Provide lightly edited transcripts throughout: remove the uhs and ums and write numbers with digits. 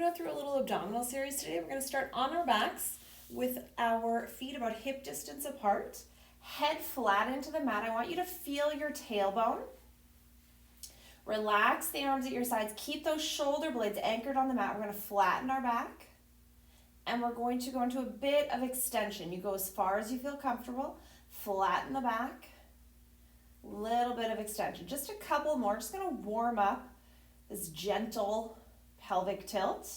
go through a little abdominal series today. We're going to start on our backs with our feet about hip distance apart. Head flat into the mat. I want you to feel your tailbone. Relax the arms at your sides. Keep those shoulder blades anchored on the mat. We're going to flatten our back. And we're going to go into a bit of extension. You go as far as you feel comfortable. Flatten the back. Little bit of extension. Just a couple more. Just going to warm up this gentle pelvic tilt.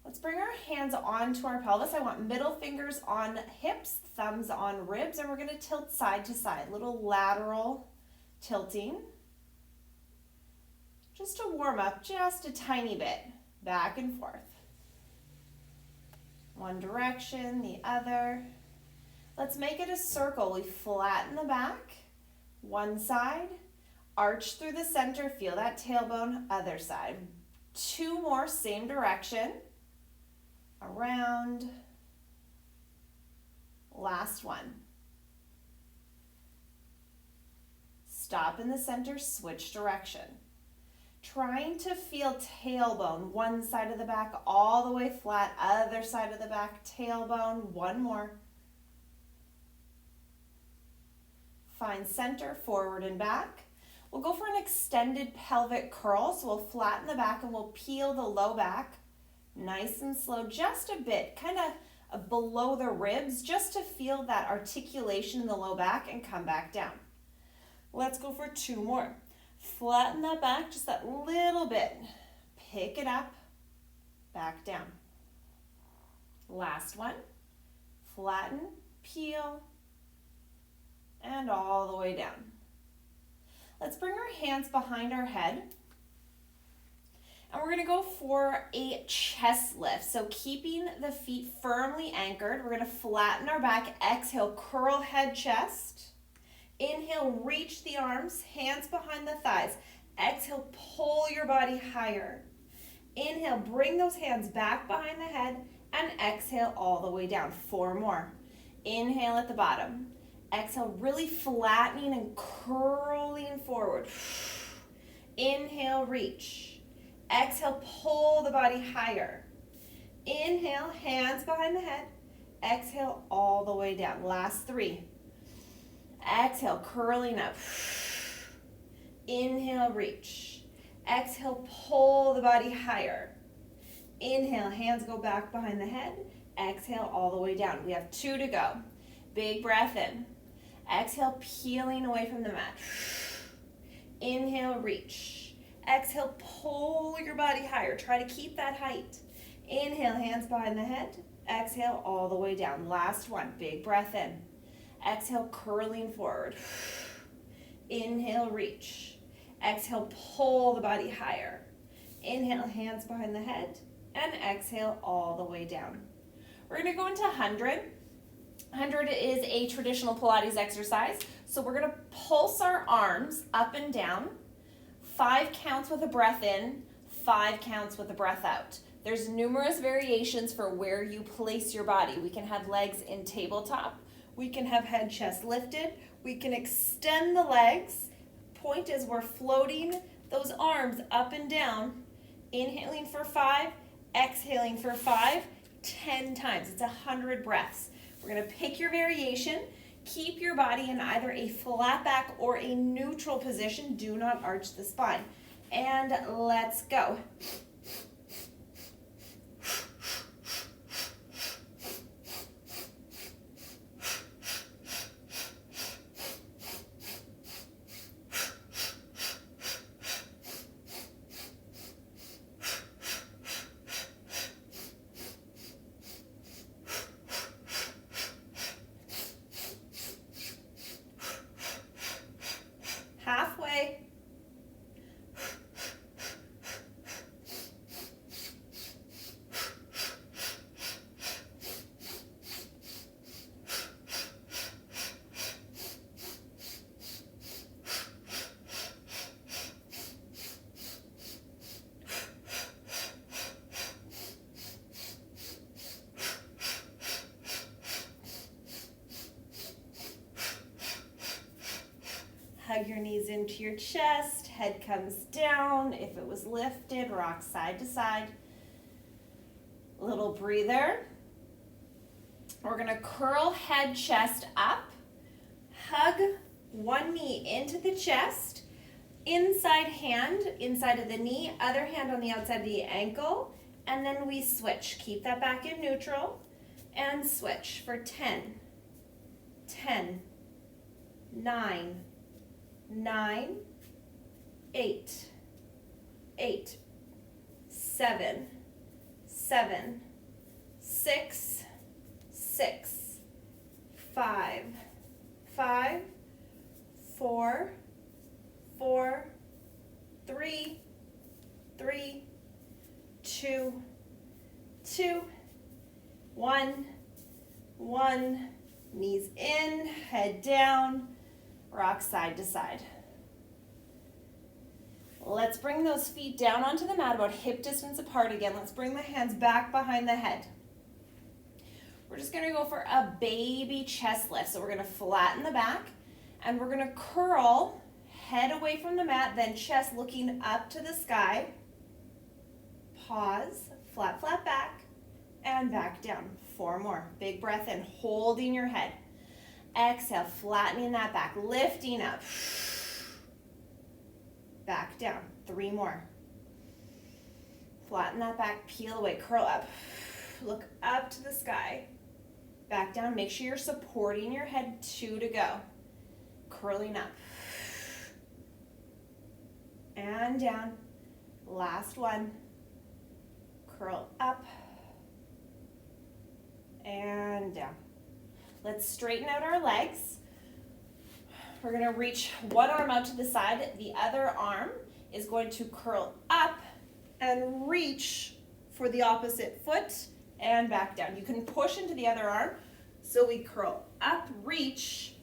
Let's bring our hands onto our pelvis. I want middle fingers on hips, thumbs on ribs, and we're going to tilt side to side. Little lateral tilting. Just to warm up just a tiny bit. Back and forth. One direction, the other. Let's make it a circle. We flatten the back. One side. Arch through the center. Feel that tailbone. Other side. Two more, same direction. Around. Last one. Stop in the center, switch direction. Trying to feel tailbone, one side of the back all the way flat, other side of the back, tailbone, one more. Find center, forward and back. We'll go for an extended pelvic curl, so we'll flatten the back and we'll peel the low back. Nice and slow, just a bit, kind of below the ribs, just to feel that articulation in the low back and come back down. Let's go for two more. Flatten that back just that little bit. Pick it up, back down. Last one. Flatten, peel, and all the way down. Let's bring our hands behind our head. And we're going to go for a chest lift. So keeping the feet firmly anchored, we're going to flatten our back. Exhale, curl head, chest. Inhale, reach the arms, hands behind the thighs. Exhale, pull your body higher. Inhale, bring those hands back behind the head, and exhale all the way down. Four more. Inhale at the bottom. Exhale, really flattening and curling forward. Inhale, reach. Exhale, pull the body higher. Inhale, hands behind the head. Exhale, all the way down. Last three. Exhale, curling up. Inhale, reach. Exhale, pull the body higher. Inhale, hands go back behind the head. Exhale, all the way down. We have two to go. Big breath in. Exhale, peeling away from the mat. Inhale, reach. Exhale, pull your body higher. Try to keep that height. Inhale, hands behind the head. Exhale, all the way down. Last one. Big breath in. Exhale, curling forward. Inhale, reach. Exhale, pull the body higher. Inhale, hands behind the head. And exhale, all the way down. We're going to go into 100. 100 is a traditional Pilates exercise. So we're going to pulse our arms up and down. 5 counts with a breath in, 5 counts with a breath out. There's numerous variations for where you place your body. We can have legs in tabletop. We can have head, chest lifted. We can extend the legs. Point is we're floating those arms up and down. Inhaling for 5, exhaling for 5, 10 times. It's 100 breaths. We're going to pick your variation. Keep your body in either a flat back or a neutral position. Do not arch the spine. And let's go. Halfway. Hug your knees into your chest, head comes down. If it was lifted, rock side to side. Little breather. We're gonna curl head, chest up. Hug one knee into the chest. Inside hand, inside of the knee, other hand on the outside of the ankle, and then we switch. Keep that back in neutral, and switch for 10, 10, 9, 9, 8, 8, 7, 7, 6, 6, 5, 5, 4, 4, 3, 3, 2, 2, 1, 1. Knees in, head down, rock side to side. Let's bring those feet down onto the mat about hip distance apart again. Let's bring the hands back behind the head. We're just gonna go for a baby chest lift. So we're gonna flatten the back and we're gonna curl head away from the mat, then chest looking up to the sky. Pause, flat, flat back, and back down. 4 more. Big breath in, holding your head. Exhale, flattening that back, lifting up. Back down. 3 more. Flatten that back, peel away, curl up. Look up to the sky. Back down, make sure you're supporting your head. 2 to go. Curling up. And down. Last one. Curl up. And down. Let's straighten out our legs. We're going to reach one arm out to the side. The other arm is going to curl up and reach for the opposite foot and back down. You can push into the other arm. So we curl up, reach,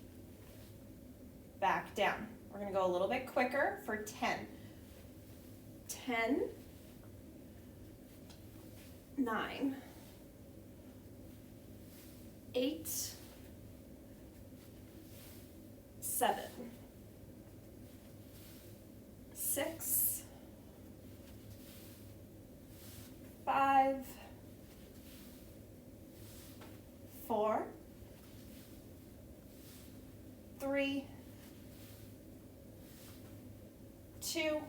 back down. We're going to go a little bit quicker for 10. 10, 9, 8, 7, 6, 5, 4, 3, 2,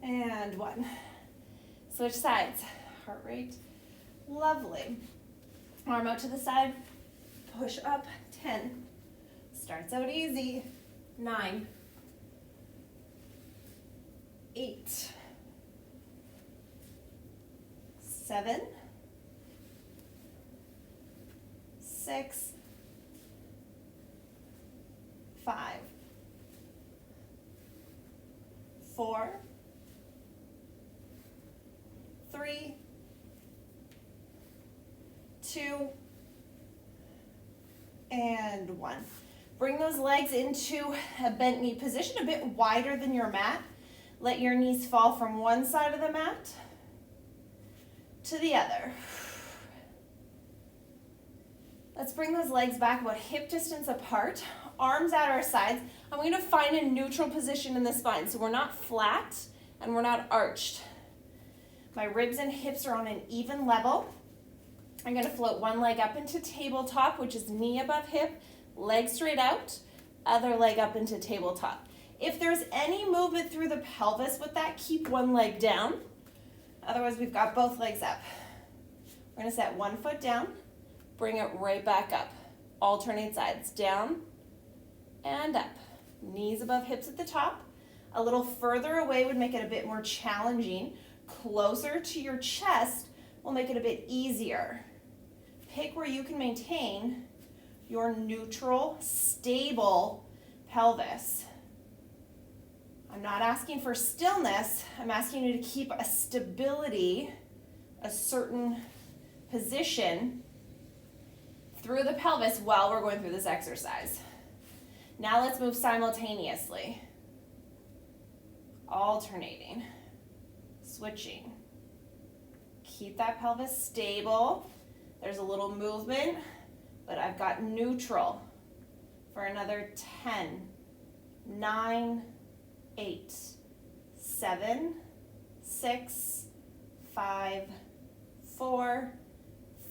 and 1. Switch sides. Heart rate. Lovely. Arm out to the side. Push up. 10. Starts out easy. 9. 8. 7. 6. 5. 4. 3, 2, and 1. Bring those legs into a bent knee position, a bit wider than your mat. Let your knees fall from one side of the mat to the other. Let's bring those legs back about hip distance apart, arms at our sides. I'm going to find a neutral position in the spine, so we're not flat and we're not arched. My ribs and hips are on an even level. I'm going to float one leg up into tabletop, which is knee above hip, leg straight out, other leg up into tabletop. If there's any movement through the pelvis with that, keep one leg down. Otherwise, we've got both legs up. We're going to set one foot down, bring it right back up. Alternate sides, down and up. Knees above hips at the top. A little further away would make it a bit more challenging. Closer to your chest will make it a bit easier. Pick where you can maintain your neutral, stable pelvis. I'm not asking for stillness. I'm asking you to keep a stability, a certain position through the pelvis while we're going through this exercise. Now let's move simultaneously. Alternating. Switching. Keep that pelvis stable. There's a little movement, but I've got neutral for another 10, 9, 8, 7, 6, 5, 4,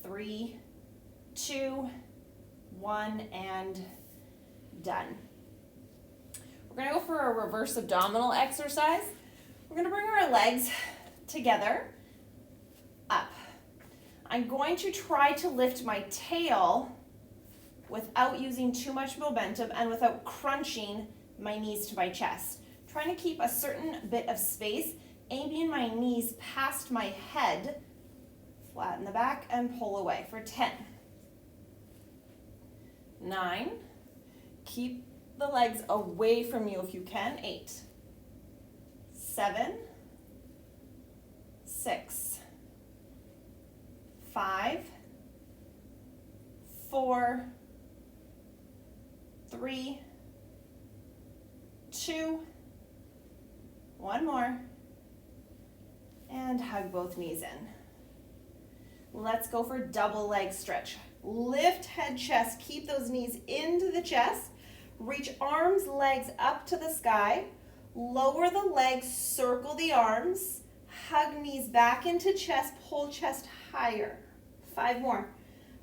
3, 2, 1, and done. We're going to go for a reverse abdominal exercise. We're going to bring our legs together, up. I'm going to try to lift my tail without using too much momentum and without crunching my knees to my chest. Trying to keep a certain bit of space, aiming my knees past my head, flatten the back and pull away for 10. 9, keep the legs away from you if you can, 8, 7, 6, 5, 4, 3, 2, one more, and hug both knees in. Let's go for double leg stretch. Lift head, chest, keep those knees into the chest, reach arms, legs up to the sky, lower the legs, circle the arms, hug knees back into chest, pull chest higher. 5 more.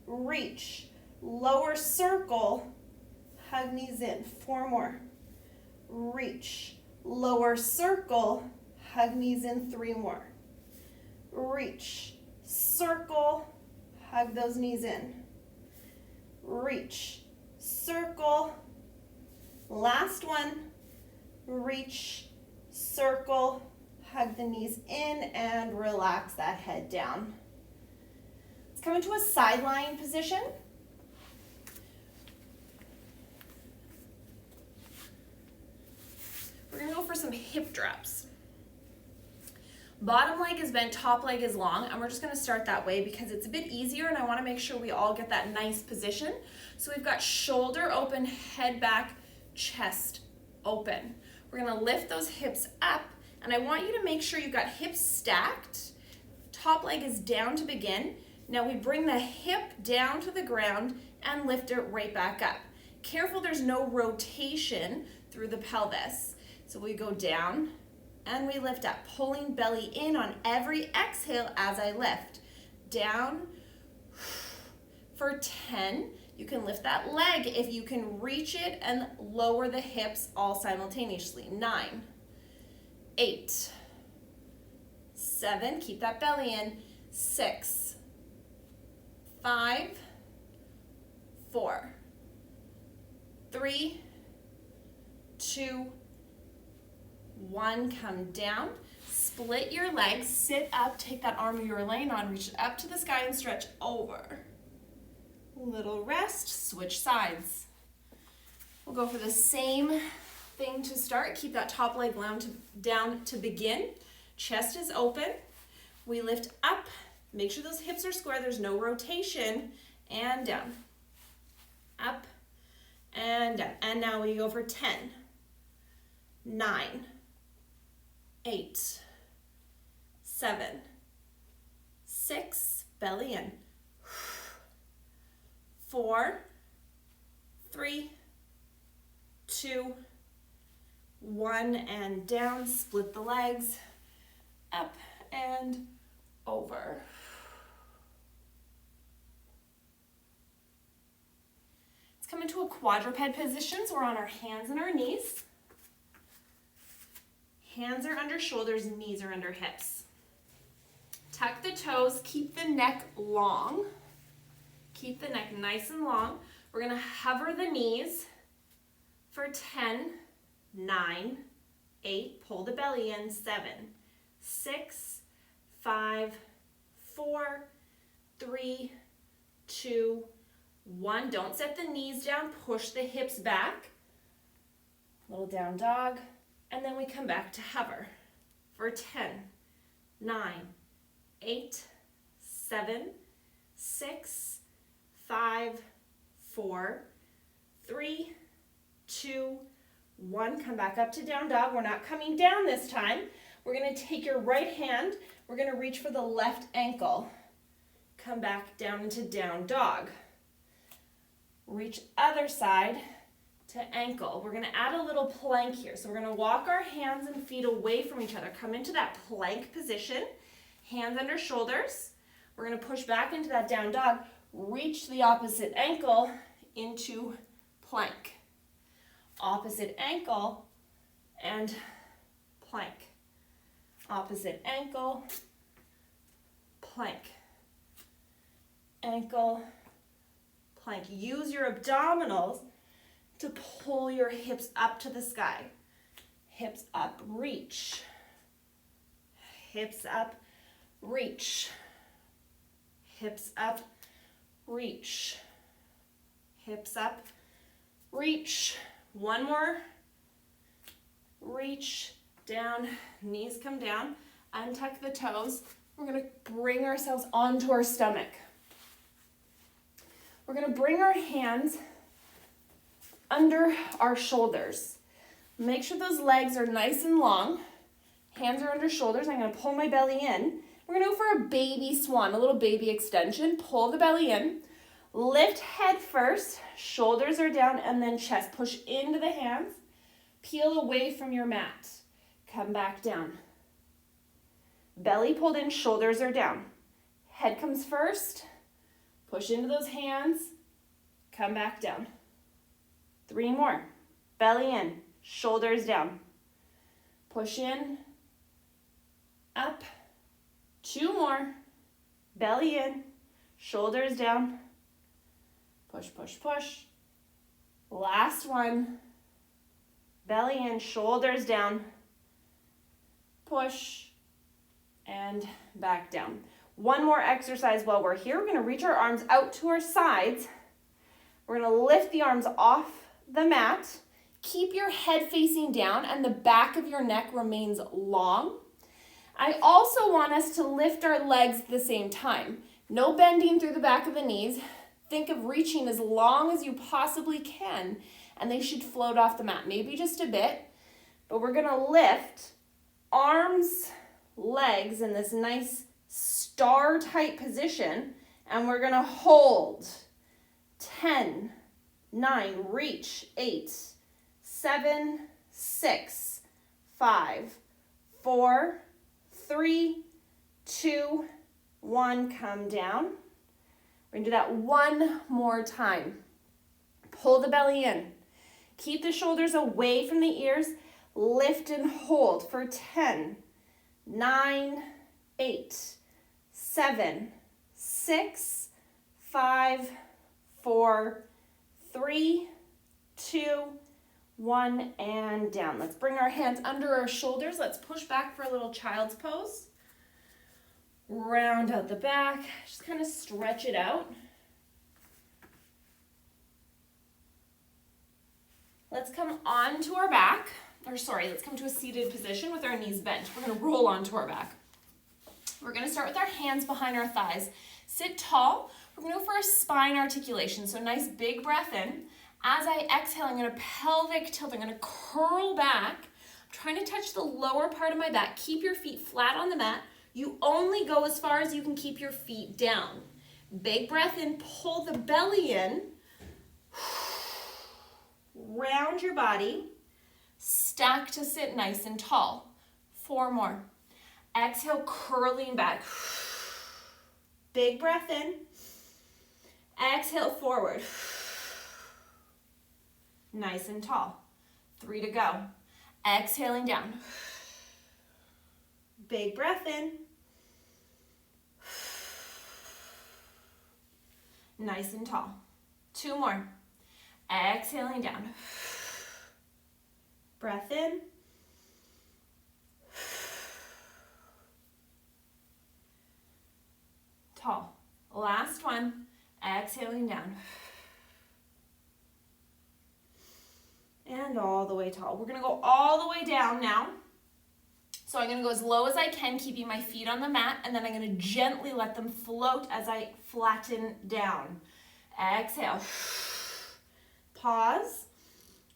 Reach, lower circle, hug knees in. 4 more. Reach, lower circle, hug knees in. 3 more. Reach, circle, hug those knees in. Reach, circle, last one. Reach, circle, hug the knees in, and relax that head down. Let's come into a side lying position. We're going to go for some hip drops. Bottom leg is bent, top leg is long, and we're just going to start that way because it's a bit easier and I want to make sure we all get that nice position. So we've got shoulder open, head back, chest open. We're going to lift those hips up, and I want you to make sure you've got hips stacked. Top leg is down to begin. Now we bring the hip down to the ground and lift it right back up. Careful there's no rotation through the pelvis. So we go down and we lift up, pulling belly in on every exhale as I lift. Down for 10. You can lift that leg if you can reach it and lower the hips all simultaneously. 9, 8, 7, keep that belly in. 6, 5, 4, 3, 2, 1, come down, split your legs, sit up, take that arm you were laying on, reach it up to the sky and stretch over. Little rest, switch sides. We'll go for the same thing to start. Keep that top leg down to begin. Chest is open. We lift up, make sure those hips are square, there's no rotation, and down. Up and down. And now we go for 10, 9, 8, 7, 6, belly in. 4, 3, 2, 1, and down. Split the legs, up and over. Let's come into a quadruped position. So we're on our hands and our knees. Hands are under shoulders, knees are under hips. Tuck the toes, keep the neck long. Keep the neck nice and long. We're gonna hover the knees for 10, 9, 8, pull the belly in, 7, 6, 5, 4, 3, 2, 1. Don't set the knees down, push the hips back. Little down dog. And then we come back to hover for 10, 9, 8, 7, 6, 5, 4, 3, 2, 1. Come back up to down dog. We're not coming down this time. We're going to take your right hand. We're going to reach for the left ankle. Come back down into down dog. Reach other side to ankle. We're gonna add a little plank here. So we're gonna walk our hands and feet away from each other. Come into that plank position, hands under shoulders. We're gonna push back into that down dog, reach the opposite ankle into plank. Opposite ankle and plank. Opposite ankle, plank. Ankle, plank. Use your abdominals to pull your hips up to the sky. Hips up, reach. Hips up, reach. Hips up, reach. Hips up, reach. One more. Reach, down, knees come down. Untuck the toes. We're going to bring ourselves onto our stomach. We're going to bring our hands under our shoulders. Make sure those legs are nice and long. Hands are under shoulders. I'm going to pull my belly in. We're going to go for a baby swan, a little baby extension. Pull the belly in. Lift head first. Shoulders are down, and then chest. Push into the hands. Peel away from your mat. Come back down. Belly pulled in, shoulders are down. Head comes first. Push into those hands. Come back down. 3 more. Belly in, shoulders down. Push in, up. 2 more. Belly in, shoulders down. Push, push, push. Last one. Belly in, shoulders down. Push and back down. One more exercise while we're here. We're going to reach our arms out to our sides. We're going to lift the arms off the mat. Keep your head facing down and the back of your neck remains long. I also want us to lift our legs at the same time. No bending through the back of the knees. Think of reaching as long as you possibly can, and they should float off the mat, maybe just a bit. But we're going to lift arms, legs in this nice star-type position, and we're going to hold. 10, 9, reach. 8, 7, 6, 5, 4, 3, 2, 1, come down. We're going to do that one more time. Pull the belly in. Keep the shoulders away from the ears. Lift and hold for 10, 9, 8, 7, 6, 5, 4, 3, 2, 1, and down. Let's bring our hands under our shoulders. Let's push back for a little child's pose. Round out the back. Just kind of stretch it out. Let's come onto our back. Let's come to a seated position with our knees bent. We're going to roll onto our back. We're going to start with our hands behind our thighs. Sit tall. We're going to go for a spine articulation. So nice big breath in. As I exhale, I'm going to pelvic tilt. I'm going to curl back. I'm trying to touch the lower part of my back. Keep your feet flat on the mat. You only go as far as you can keep your feet down. Big breath in. Pull the belly in. Round your body. Stack to sit nice and tall. 4 more. Exhale, curling back. Big breath in. Exhale, forward. Nice and tall. 3 to go. Exhaling down. Big breath in. Nice and tall. 2 more. Exhaling down. Breath in. Tall. Last one. Exhaling down. And all the way tall. We're going to go all the way down now. So I'm going to go as low as I can, keeping my feet on the mat, and then I'm going to gently let them float as I flatten down. Exhale. Pause.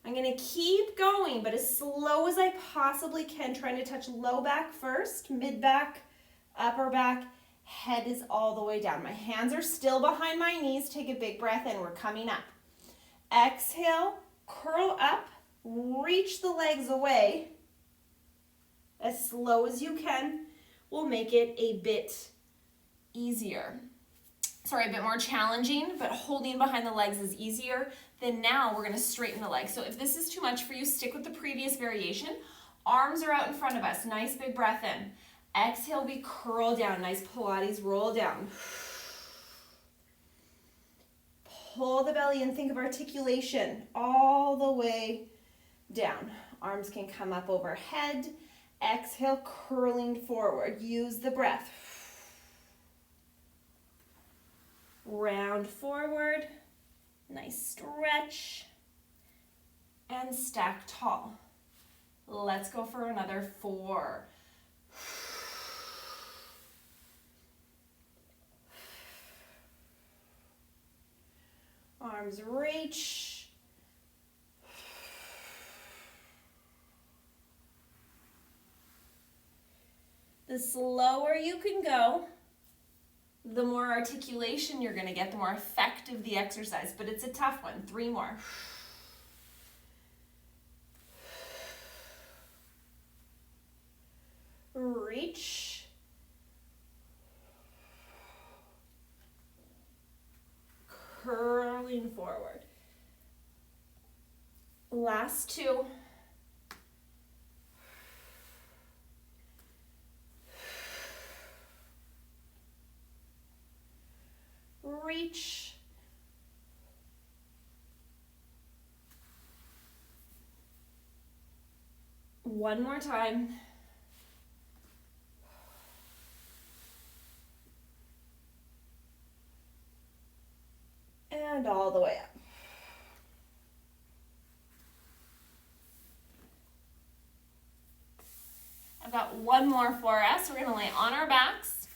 I'm going to keep going, but as slow as I possibly can, trying to touch low back first, mid back, upper back, head is all the way down. My hands are still behind my knees. Take a big breath in. We're coming up. Exhale, curl up, reach the legs away as slow as you can. Will make it a bit easier. Sorry, a bit more challenging, but holding behind the legs is easier. Then now we're gonna straighten the legs. So if this is too much for you, stick with the previous variation. Arms are out in front of us. Nice big breath in. Exhale, we curl down. Nice Pilates roll down. Pull the belly in. Think of articulation all the way down. Arms can come up overhead. Exhale, curling forward. Use the breath. Round forward. Nice stretch. And stack tall. Let's go for another 4. Arms reach. The slower you can go, the more articulation you're going to get, the more effective the exercise. But it's a tough one. 3 more. Reach. Curling forward. Last 2. Reach. One more time. And all the way up. I've got one more for us. We're going to lay on our backs.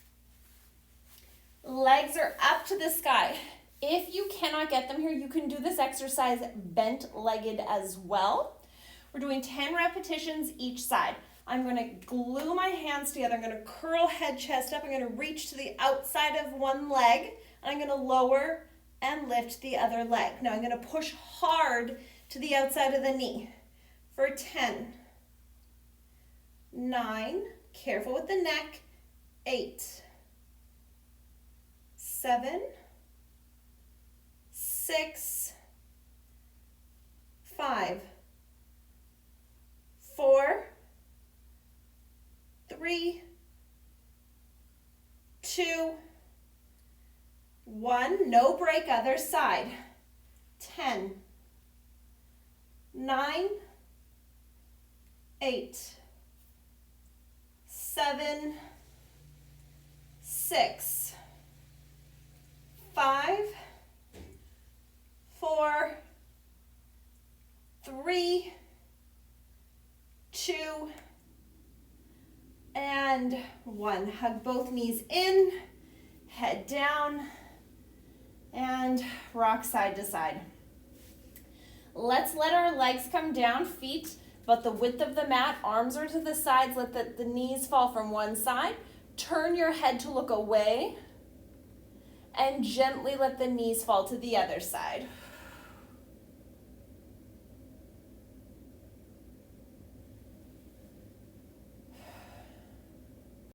Legs are up to the sky. If you cannot get them here, you can do this exercise bent-legged as well. We're doing 10 repetitions each side. I'm going to glue my hands together. I'm going to curl head, chest up. I'm going to reach to the outside of one leg. And I'm going to lower and lift the other leg. Now I'm going to push hard to the outside of the knee for 10, 9, careful with the neck, 8, 7, 6, 5, 4, 3, 2, 1, no break, other side. 10, 9, 8, 7, 6, 5, 4, 3, 2, and 1. Hug both knees in, head down, and rock side to side. Let's let our legs come down, feet about the width of the mat, arms are to the sides, let the knees fall from one side. Turn your head to look away, and gently let the knees fall to the other side.